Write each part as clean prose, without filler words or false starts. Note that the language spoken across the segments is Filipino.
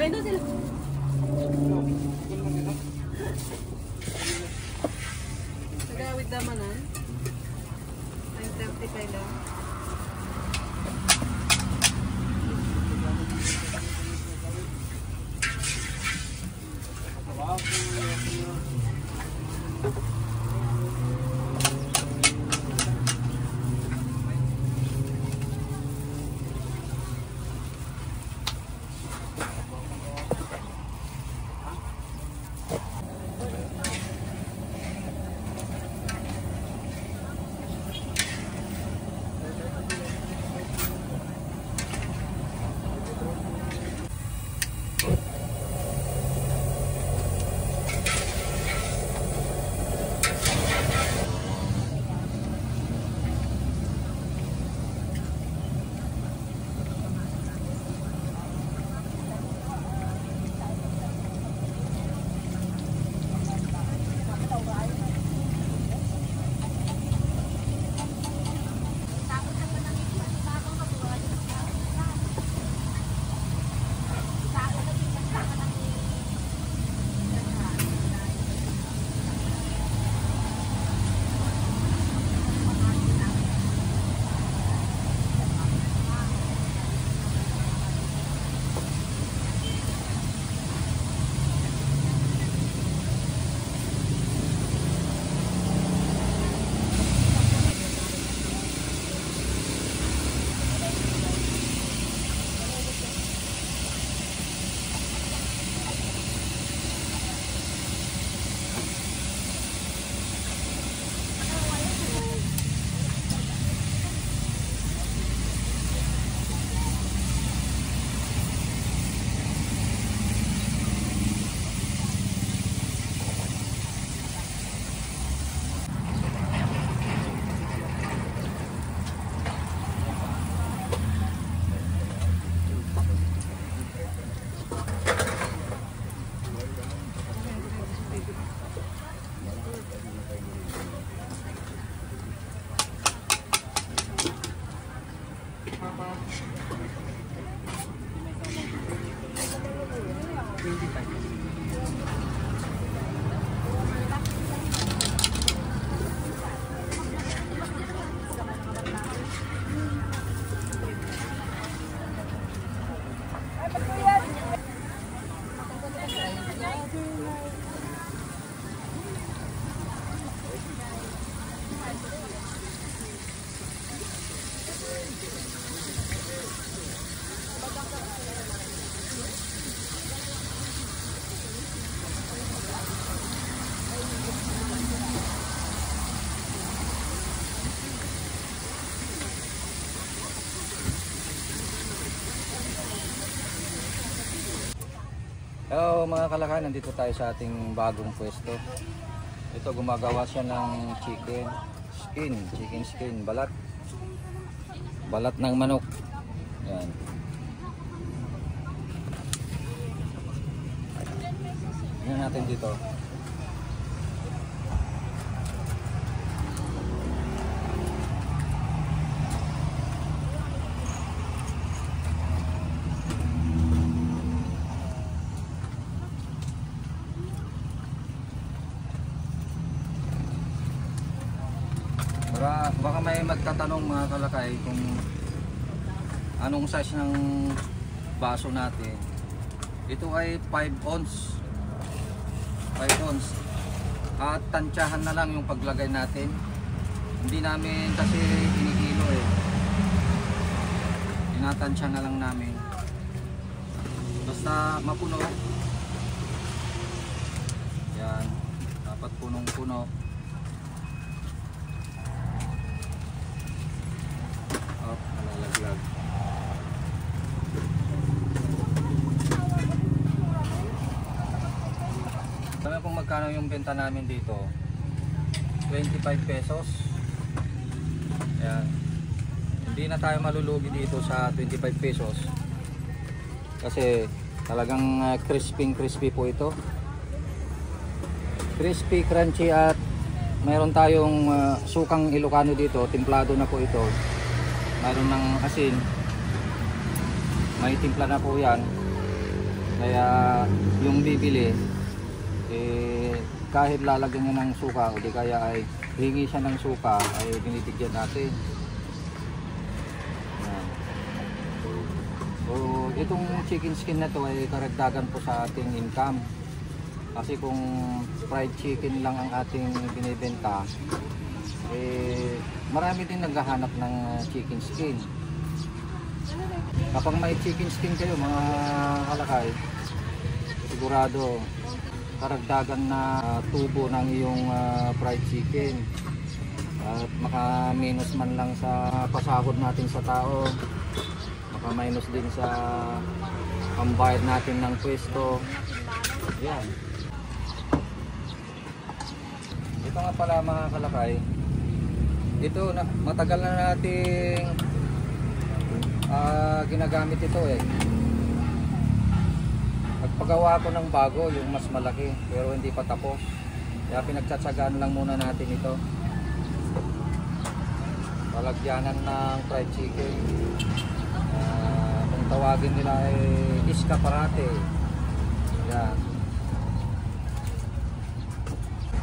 Ay, ito sila. Sagawid naman ah. 9:35 lang. Hello mga kalakay, nandito tayo sa ating bagong pwesto. Ito, gumagawa siya ng chicken skin, balat ng manok. Yan. Yan natin dito. Baka may magtatanong mga kalakay kung anong size ng baso natin. Ito ay 5 ounce. 5 ounce. At tansyahan na lang yung paglagay natin. Hindi namin kasi kinikilo eh. Tinatansya na lang namin. Basta mapuno. Yan. Dapat punong-puno. Nalalaglag. Sabi kung magkano yung benta namin dito, 25 pesos. Ayan. Hindi na tayo malulugi dito sa 25 pesos kasi talagang crispy po ito, crispy, crunchy. At mayroon tayong sukang Ilocano dito, timplado na po ito. Mayroon ng asin, may timpla na po yan. Kaya yung bibili, kahit lalagyan niya ng suka o di kaya ay hingi siya ng suka, ay binibigyan natin. Yan. So itong chicken skin na to ay karagdagan po sa ating income. Kasi kung fried chicken lang ang ating binibenta, marami din naghahanap ng chicken skin. Kapag may chicken skin kayo mga kalakay, sigurado karagdagan na tubo ng iyong fried chicken at maka-minus man lang sa pasahod natin sa tao, maka-minus din sa pambayad natin ng pwesto. Yan. Ito nga pala mga kalakay, ito na, matagal na nating ginagamit ito eh. Nagpagawa ko ng bago, yung mas malaki, pero hindi pa tapos. Kaya pinagtsatsagaan lang muna natin ito. Palagyanan ng fried chicken. Kung tawagin nila ay escaparate. Yan.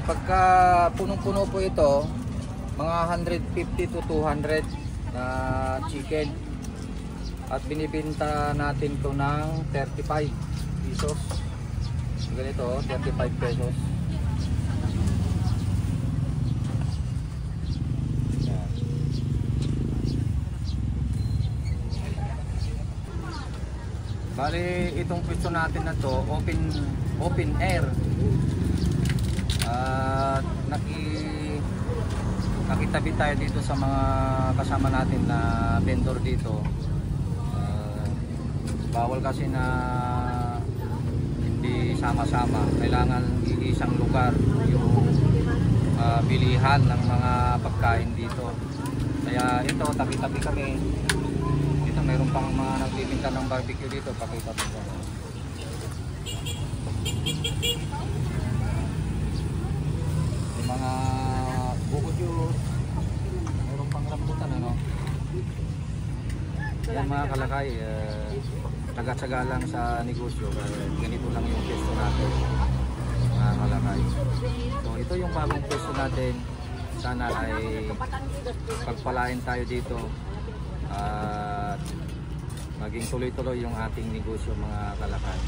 Pagka punong-puno po ito, mga 150 to 200 na chicken. At binibenta natin to ng 35 pesos. Ganito, 35 pesos. Yan. Bali, itong pwesto natin na to, open air. At nakitabi tayo dito sa mga kasama natin na vendor dito. Bawal kasi na hindi sama-sama. Kailangan iisang lugar yung bilihan ng mga pagkain dito. Kaya ito, tabi-tabi kami. Dito mayroon pang mga nagbibinta ng barbecue dito. Pakita mo ko. Yung mga buko juice. Mayroon pang rambutan, ano? Yan mga kalakay, taga-tsaga lang sa negosyo. Ganito lang yung pwesto natin mga kalakay. So ito yung bagong pwesto natin. Sana ay pagpalain tayo dito at maging tuloy-tuloy yung ating negosyo mga kalakay.